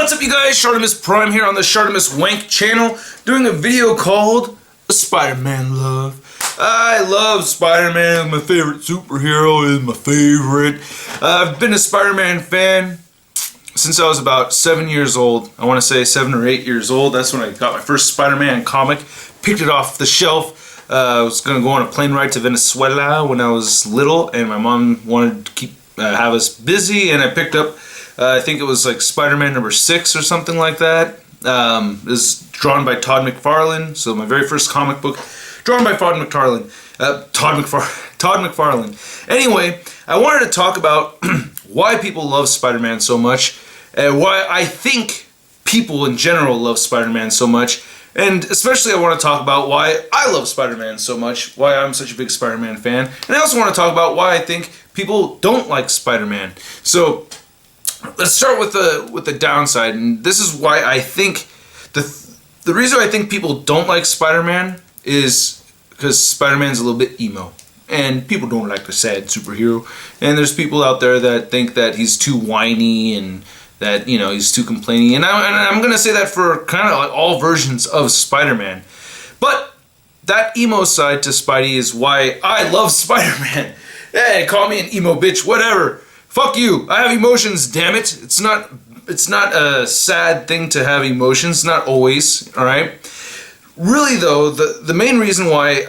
What's up, you guys? Shartimus Prime here on the Shartimus Wank channel, doing a video called Spider-Man Love. I love Spider-Man. My favorite superhero is my favorite. I've been a Spider-Man fan since I was about 7 years old. I want to say 7 or 8 years old. That's when I got my first Spider-Man comic. Picked it off the shelf. I was going to go on a plane ride to Venezuela when I was little, and my mom wanted to have us busy, and I picked up I think it was like Spider-Man number 6 or something like that. It was drawn by Todd McFarlane, so my very first comic book, drawn by Todd McFarlane. Anyway, I wanted to talk about why people love Spider-Man so much, and why I think people in general love Spider-Man so much, and especially I want to talk about why I love Spider-Man so much, why I'm such a big Spider-Man fan, and I also want to talk about why I think people don't like Spider-Man. So let's start with the downside, and this is why I think the reason I think people don't like Spider-Man is because Spider-Man's a little bit emo, and people don't like the sad superhero, and there's people out there that think that he's too whiny and that, you know, he's too complaining, and I'm gonna say that for kind of like all versions of Spider-Man, but that emo side to Spidey is why I love Spider-Man. Hey, call me an emo bitch, whatever. Fuck you. I have emotions, damn it. It's not a sad thing to have emotions, not always, all right? Really though, the main reason why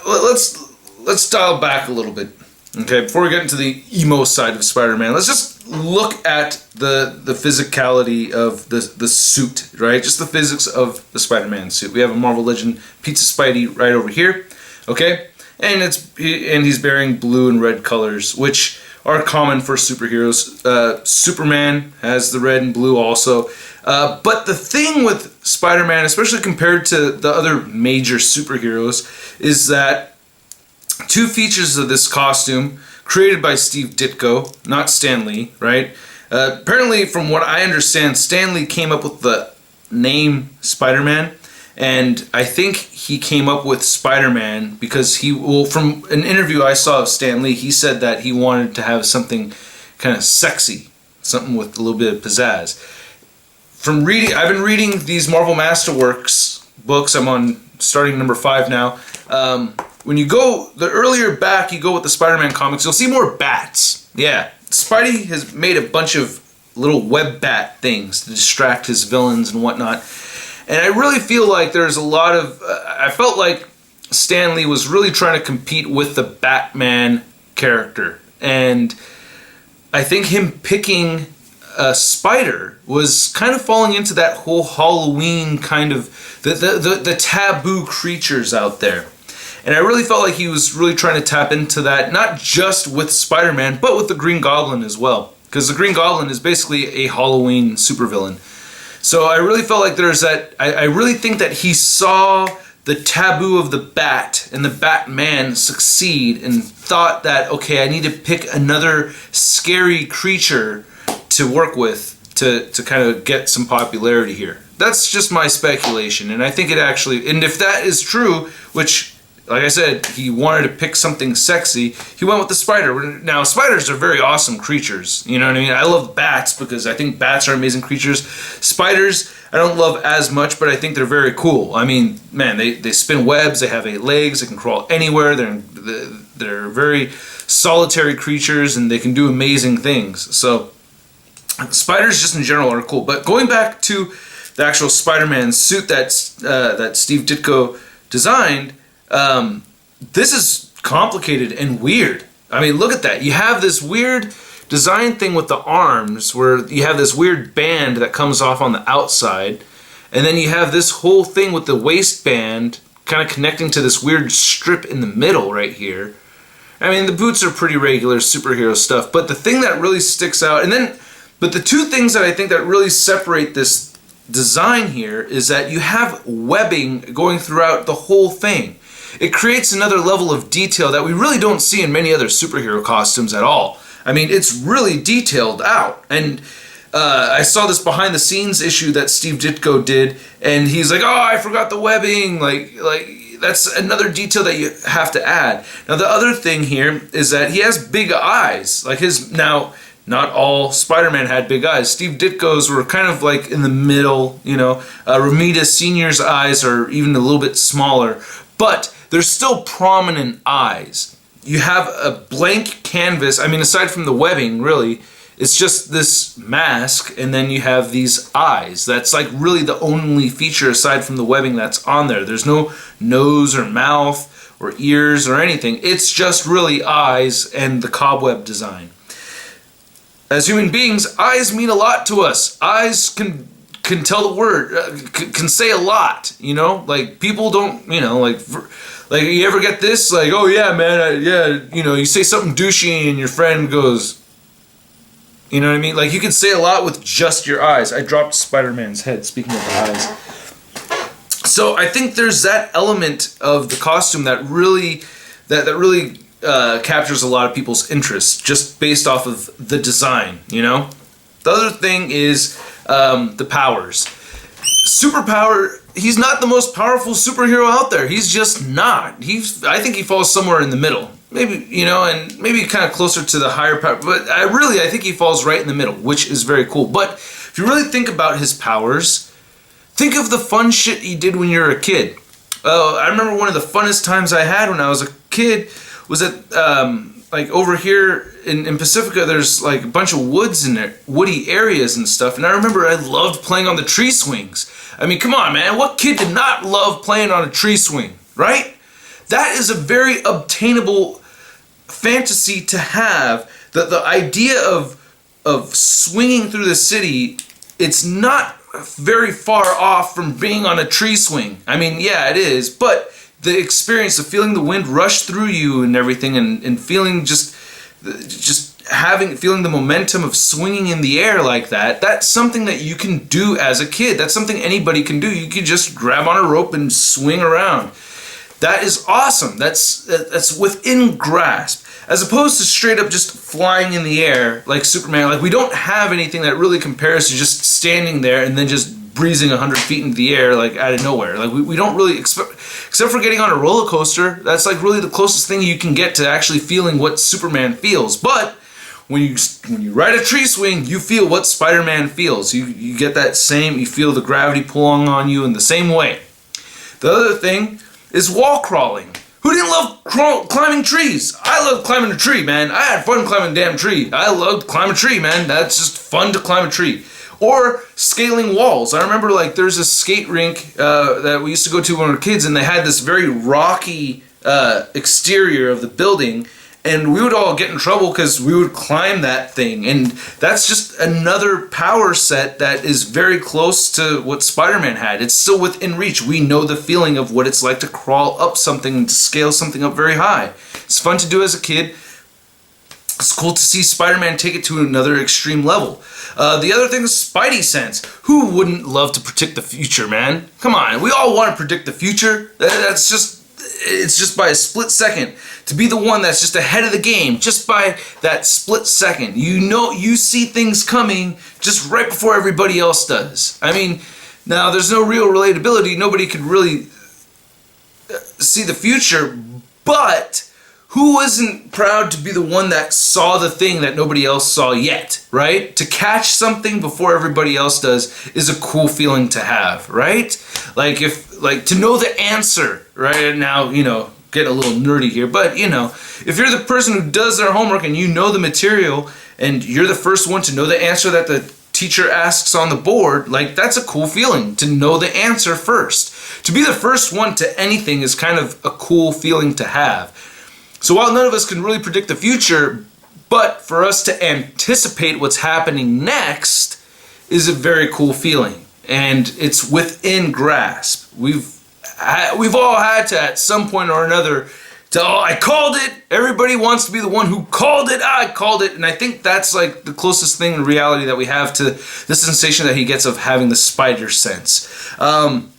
let's dial back a little bit. Okay, before we get into the emo side of Spider-Man, let's just look at the physicality of the suit, right? Just the physics of the Spider-Man suit. We have a Marvel Legend Pizza Spidey right over here, okay? And he's bearing blue and red colors, which are common for superheroes. Superman has the red and blue also. But the thing with Spider-Man, especially compared to the other major superheroes, is that two features of this costume, created by Steve Ditko, not Stan Lee, right? Apparently, from what I understand, Stan Lee came up with the name Spider-Man, and I think he came up with Spider-Man because from an interview I saw of Stan Lee, he said that he wanted to have something kind of sexy, something with a little bit of pizzazz. I've been reading these Marvel Masterworks books. I'm on starting number 5 now. When you go the earlier back you go with the Spider-Man comics, you'll see more bats. Yeah, Spidey has made a bunch of little web bat things to distract his villains and whatnot. And I really feel like there's a lot of... I felt like Stan Lee was really trying to compete with the Batman character. And I think him picking a spider was kind of falling into that whole Halloween kind of... the taboo creatures out there. And I really felt like he was really trying to tap into that, not just with Spider-Man, but with the Green Goblin as well. Because the Green Goblin is basically a Halloween supervillain. So I really felt like there's that, I really think that he saw the taboo of the Bat and the Batman succeed and thought that, okay, I need to pick another scary creature to work with to kind of get some popularity here. That's just my speculation, and I think it actually, and if that is true, which, like I said, he wanted to pick something sexy, he went with the spider. Now, spiders are very awesome creatures, you know what I mean? I love bats because I think bats are amazing creatures. Spiders, I don't love as much, but I think they're very cool. I mean, man, they spin webs, they have 8 legs, they can crawl anywhere, they're very solitary creatures, and they can do amazing things. So, spiders just in general are cool. But going back to the actual Spider-Man suit that Steve Ditko designed, this is complicated and weird. I mean, look at that. You have this weird design thing with the arms where you have this weird band that comes off on the outside, and then you have this whole thing with the waistband kind of connecting to this weird strip in the middle right here. I mean, the boots are pretty regular superhero stuff, but the thing that really sticks out, but the two things that I think that really separate this design here is that you have webbing going throughout the whole thing. It creates another level of detail that we really don't see in many other superhero costumes at all. I mean, it's really detailed out. And I saw this behind the scenes issue that Steve Ditko did, and he's like, oh, I forgot the webbing. Like that's another detail that you have to add. Now, the other thing here is that he has big eyes. Like now, Not all Spider-Man had big eyes. Steve Ditko's were kind of like in the middle, you know. Romita Sr.'s eyes are even a little bit smaller, but they're still prominent eyes. You have a blank canvas. I mean, aside from the webbing, really, it's just this mask, and then you have these eyes. That's like really the only feature aside from the webbing that's on there. There's no nose or mouth or ears or anything. It's just really eyes and the cobweb design. As human beings, eyes mean a lot to us. Eyes can tell the word, can say a lot, you know? Like, people don't, you know, like you ever get this? Like, oh yeah, man, yeah, you know, you say something douchey and your friend goes, you know what I mean? Like, you can say a lot with just your eyes. I dropped Spider-Man's head, speaking of the eyes. So I think there's that element of the costume that really, that really captures a lot of people's interest, just based off of the design, you know? The other thing is the powers. Superpower, he's not the most powerful superhero out there. He's just not. I think he falls somewhere in the middle. Maybe, you know, and maybe kind of closer to the higher power, but I think he falls right in the middle, which is very cool. But if you really think about his powers, think of the fun shit he did when you were a kid. I remember one of the funnest times I had when I was a kid was at, like, over here in Pacifica, there's like a bunch of woods in there, woody areas and stuff, and I remember I loved playing on the tree swings. I mean, come on, man, what kid did not love playing on a tree swing, right? That is a very obtainable fantasy to have. The idea of swinging through the city, it's not very far off from being on a tree swing. I mean, yeah, it is, but the experience of feeling the wind rush through you and everything, and feeling feeling the momentum of swinging in the air like that, that's something that you can do as a kid. That's something anybody can do. You can just grab on a rope and swing around. That is awesome. That's within grasp. As opposed to straight up just flying in the air like Superman. Like, we don't have anything that really compares to just standing there and then just breezing 100 feet into the air, like, out of nowhere. Like, we don't really expect, except for getting on a roller coaster, that's like really the closest thing you can get to actually feeling what Superman feels. But when you ride a tree swing, you feel what Spider-Man feels. You get that same, you feel the gravity pulling on you in the same way. The other thing is wall crawling. Who didn't love climbing trees? I loved climbing a tree, man. I had fun climbing a damn tree. I loved climbing a tree, man. That's just fun to climb a tree. Or scaling walls. I remember, like, there's a skate rink that we used to go to when we were kids, and they had this very rocky exterior of the building, and we would all get in trouble because we would climb that thing. And that's just another power set that is very close to what Spider-Man had. It's still within reach. We know the feeling of what it's like to crawl up something and to scale something up very high. It's fun to do as a kid. It's cool to see Spider-Man take it to another extreme level. The other thing is Spidey sense. Who wouldn't love to predict the future, man? Come on, we all want to predict the future. It's just by a split second. To be the one that's just ahead of the game, just by that split second. You know, you see things coming just right before everybody else does. I mean, now there's no real relatability. Nobody could really see the future, but who isn't proud to be the one that saw the thing that nobody else saw yet, right? To catch something before everybody else does is a cool feeling to have, right? Like, to know the answer, right? And now, you know, getting a little nerdy here, but, you know, if you're the person who does their homework and you know the material and you're the first one to know the answer that the teacher asks on the board, like, that's a cool feeling to know the answer first. To be the first one to anything is kind of a cool feeling to have. So while none of us can really predict the future, but for us to anticipate what's happening next is a very cool feeling, and it's within grasp. We've all had to, at some point or another, I called it. Everybody wants to be the one who called it. I called it. And I think that's like the closest thing in reality that we have to the sensation that he gets of having the spider sense. And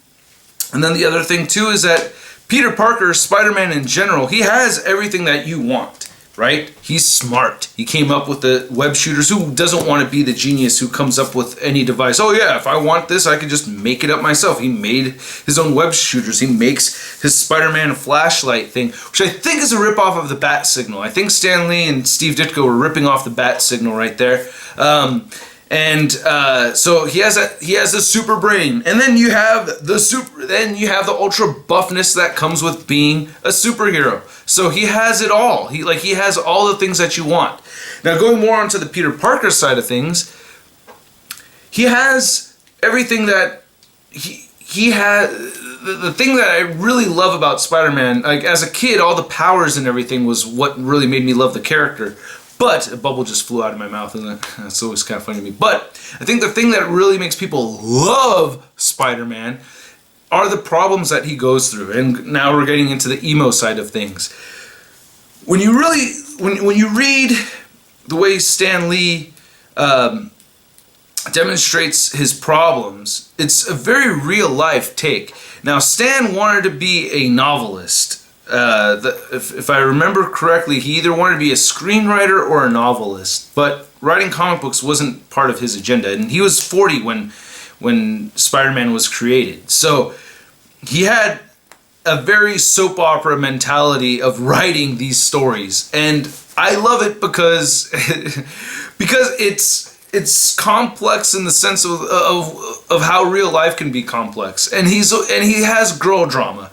then the other thing too is that Peter Parker, Spider-Man in general, he has everything that you want. right? He's smart. He came up with the web shooters. Who doesn't want to be the genius who comes up with any device? Oh yeah, if I want this, I can just make it up myself. He made his own web shooters. He makes his Spider-Man flashlight thing, which I think is a ripoff of the bat signal. I think Stan Lee and Steve Ditko were ripping off the bat signal right there. So he has a super brain, and then you have the ultra buffness that comes with being a superhero. So he has it all. He has all the things that you want. Now going more onto the Peter Parker side of things, he has everything that he has. The thing that I really love about Spider-Man, like as a kid, all the powers and everything was what really made me love the character. But a bubble just flew out of my mouth, and that's always kind of funny to me. But I think the thing that really makes people love Spider-Man are the problems that he goes through. And now we're getting into the emo side of things. When you read the way Stan Lee demonstrates his problems, it's a very real life take. Now Stan wanted to be a novelist. If I remember correctly, he either wanted to be a screenwriter or a novelist, but writing comic books wasn't part of his agenda, and he was 40 when Spider-Man was created. So he had a very soap opera mentality of writing these stories, and I love it because it's complex in the sense of how real life can be complex, and he has girl drama.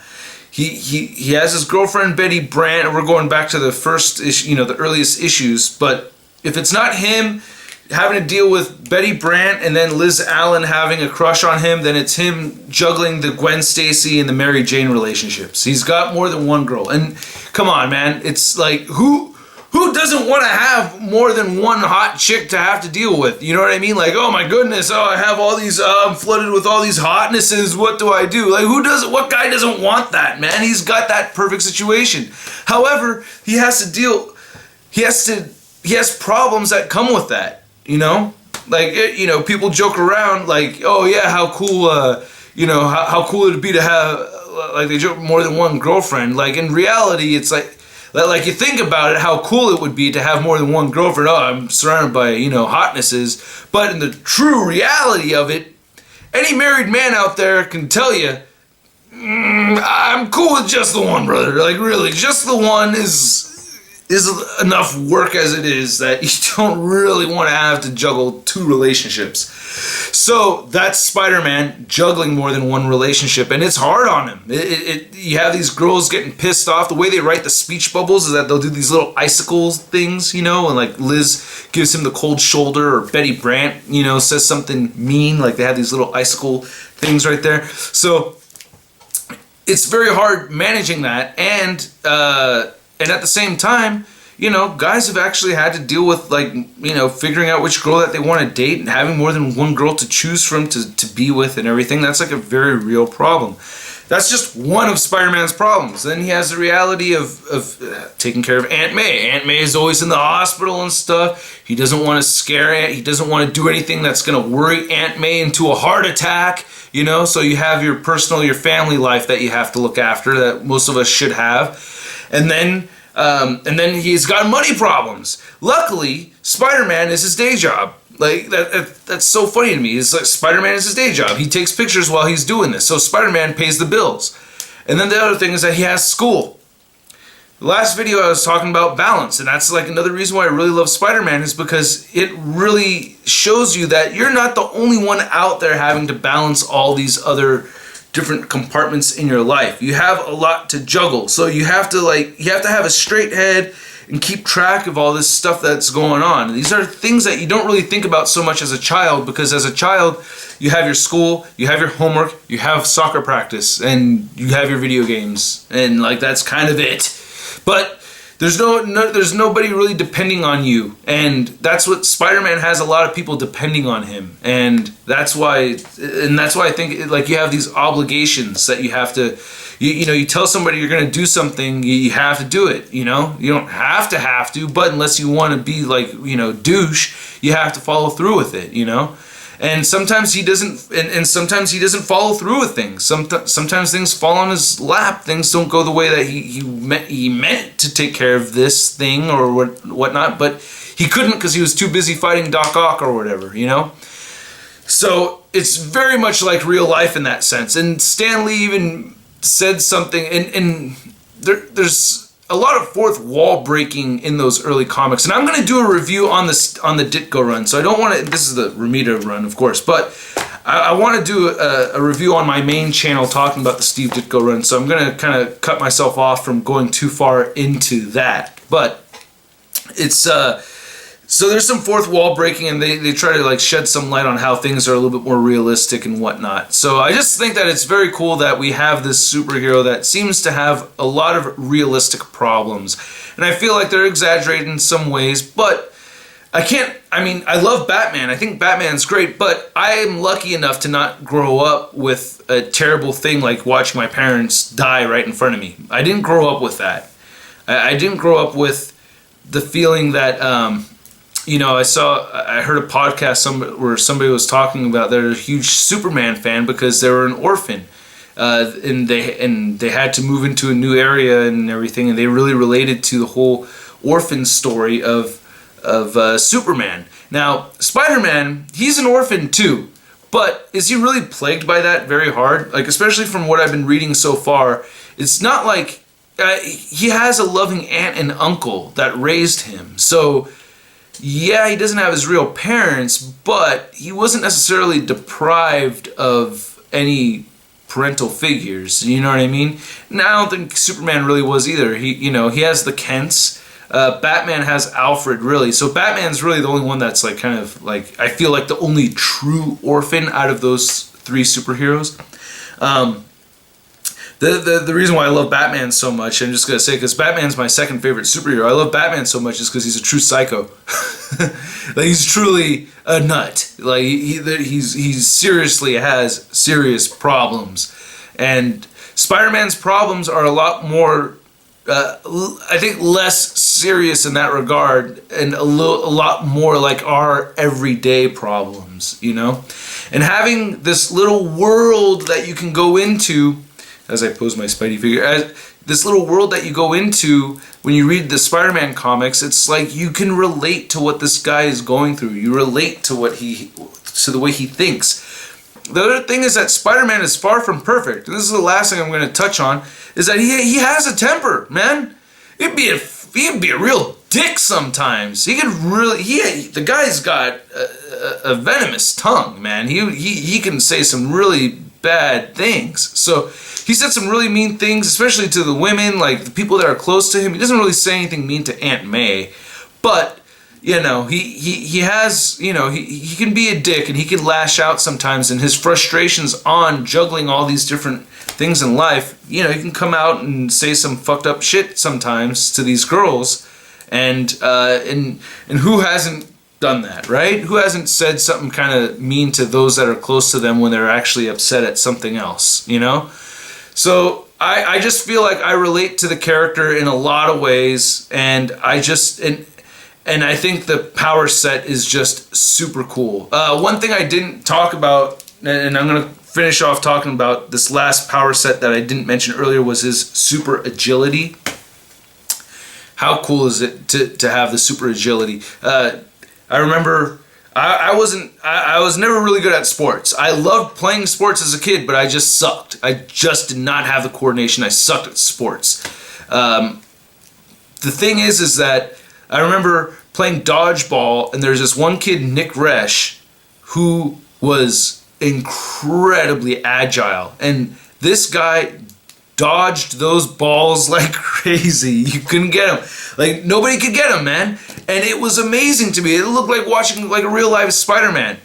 He has his girlfriend Betty Brant, and we're going back to the first issue, the earliest issues. But if it's not him having to deal with Betty Brant and then Liz Allen having a crush on him, then it's him juggling the Gwen Stacy and the Mary Jane relationships. He's got more than one girl, and come on, man, it's like who doesn't want to have more than one hot chick to have to deal with? You know what I mean? Like, oh my goodness, I have all these, I'm flooded with all these hotnesses, what do I do? Like, what guy doesn't want that, man? He's got that perfect situation. However, he has problems that come with that, Like, people joke around like, oh yeah, how cool, how cool it'd be to have, like they joke, more than one girlfriend. Like, in reality, it's like you think about it, how cool it would be to have more than one girlfriend. Oh, I'm surrounded by, hotnesses. But in the true reality of it, any married man out there can tell you, I'm cool with just the one, brother. Like, really, just the one is enough work as it is that you don't really want to have to juggle two relationships. So that's Spider-Man juggling more than one relationship, and it's hard on him. You have these girls getting pissed off. The way they write the speech bubbles is that they'll do these little icicles things, and like Liz gives him the cold shoulder, or Betty Brant, says something mean, like they have these little icicle things right there. So it's very hard managing that, and at the same time, guys have actually had to deal with, figuring out which girl that they want to date and having more than one girl to choose from to be with and everything. That's like a very real problem. That's just one of Spider-Man's problems. Then he has the reality of taking care of Aunt May. Aunt May is always in the hospital and stuff. He doesn't want to scare Aunt. He doesn't want to do anything that's going to worry Aunt May into a heart attack. So you have your family life that you have to look after, that most of us should have. And then he's got money problems. Luckily, Spider-Man is his day job. Like, that's so funny to me. It's like Spider-Man is his day job. He takes pictures while he's doing this. So Spider-Man pays the bills. And then the other thing is that he has school. The last video I was talking about balance, and that's like another reason why I really love Spider-Man, is because it really shows you that you're not the only one out there having to balance all these other different compartments in your life. You have a lot to juggle, so you have to have a straight head and keep track of all this stuff that's going on. These are things that you don't really think about so much as a child, because as a child you have your school, you have your homework, you have soccer practice, and you have your video games, and that's kind of it. But there's nobody really depending on you, and that's what Spider-Man has. A lot of people depending on him, and that's why I think you have these obligations that you have to, you tell somebody you're going to do something, you have to do it. You don't have to, but unless you want to be douche, you have to follow through with it. And sometimes he doesn't, and sometimes he doesn't follow through with things. Sometimes things fall on his lap. Things don't go the way that he meant to take care of this thing or whatnot, but he couldn't because he was too busy fighting Doc Ock or whatever, you know? So it's very much like real life in that sense. And Stan Lee even said something, and there's a lot of fourth wall breaking in those early comics. And I'm going to do a review on the Ditko run. So I don't want to, this is the Romita run, of course, but I want to do a review on my main channel talking about the Steve Ditko run. So I'm going to kind of cut myself off from going too far into that. But it's, so there's some fourth wall breaking, and they try to like shed some light on how things are a little bit more realistic and whatnot. So I just think that it's very cool that we have this superhero that seems to have a lot of realistic problems. And I feel like they're exaggerated in some ways, but I love Batman. I think Batman's great, but I am lucky enough to not grow up with a terrible thing like watching my parents die right in front of me. I didn't grow up with that. I didn't grow up with the feeling that, you know, I heard a podcast where somebody was talking about they're a huge Superman fan because they were an orphan, and they had to move into a new area and everything, and they really related to the whole orphan story of Superman. Now, Spider-Man, he's an orphan too, but is he really plagued by that very hard? Like, especially from what I've been reading so far, it's not like he has a loving aunt and uncle that raised him, so. Yeah, he doesn't have his real parents, but he wasn't necessarily deprived of any parental figures. You know what I mean? And I don't think Superman really was either. He has the Kents. Batman has Alfred, really. So Batman's really the only one that's like kind of like, I feel like the only true orphan out of those three superheroes. The reason why I love Batman so much, I'm just going to say, because Batman's my second favorite superhero. I love Batman so much is because he's a true psycho. Like, he's truly a nut. Like, he seriously has serious problems. And Spider-Man's problems are a lot more, I think, less serious in that regard, and a lot more like our everyday problems, you know? And having this little world that you can go into, as I pose my Spidey figure, this little world that you go into when you read the Spider-Man comics, it's like you can relate to what this guy is going through. You relate to the way he thinks. The other thing is that Spider-Man is far from perfect, and this is the last thing I'm going to touch on, is that he has a temper, man. He'd be a real dick sometimes. The guy's got a venomous tongue, man. He can say some really bad things. So he said some really mean things, especially to the women, like the people that are close to him. He doesn't really say anything mean to Aunt May, but you know, he has, you know, he can be a dick and he can lash out sometimes, and his frustrations on juggling all these different things in life, you know, he can come out and say some fucked up shit sometimes to these girls, and who hasn't done that, right? Who hasn't said something kind of mean to those that are close to them when they're actually upset at something else, you know? So I just feel like I relate to the character in a lot of ways, and and I think the power set is just super cool. One thing I didn't talk about, and I'm going to finish off talking about this last power set that I didn't mention earlier, was his super agility. How cool is it to have the super agility? I remember I was never really good at sports. I loved playing sports as a kid, but I just sucked. I just did not have the coordination. I sucked at sports. The thing is that I remember playing dodgeball, and there's this one kid, Nick Resch, who was incredibly agile, and this guy dodged those balls like crazy. You couldn't get him. Like, nobody could get him, man. And it was amazing to me. It looked like watching like a real life Spider-Man.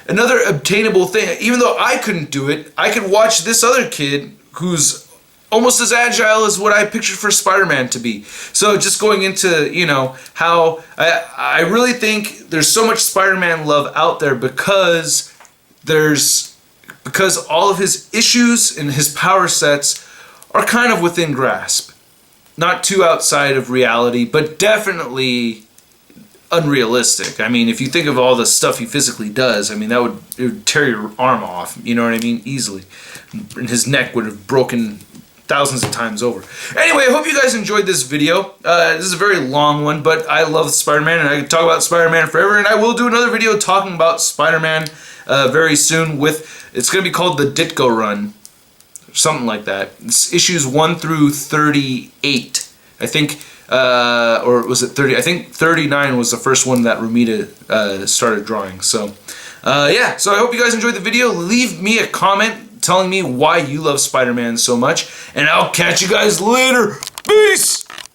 Another obtainable thing, even though I couldn't do it, I could watch this other kid who's almost as agile as what I pictured for Spider-Man to be. So just going into, you know, how I really think there's so much Spider-Man love out there because all of his issues and his power sets are kind of within grasp. Not too outside of reality, but definitely unrealistic. I mean, if you think of all the stuff he physically does, I mean, it would tear your arm off, you know what I mean, easily. And his neck would have broken thousands of times over. Anyway, I hope you guys enjoyed this video. This is a very long one, but I love Spider-Man, and I could talk about Spider-Man forever, and I will do another video talking about Spider-Man very soon it's going to be called the Ditko Run, something like that. It's issues 1 through 38, I think. Or was it 30? I think 39 was the first one that Romita started drawing. So, yeah. So I hope you guys enjoyed the video. Leave me a comment telling me why you love Spider-Man so much, and I'll catch you guys later. Peace!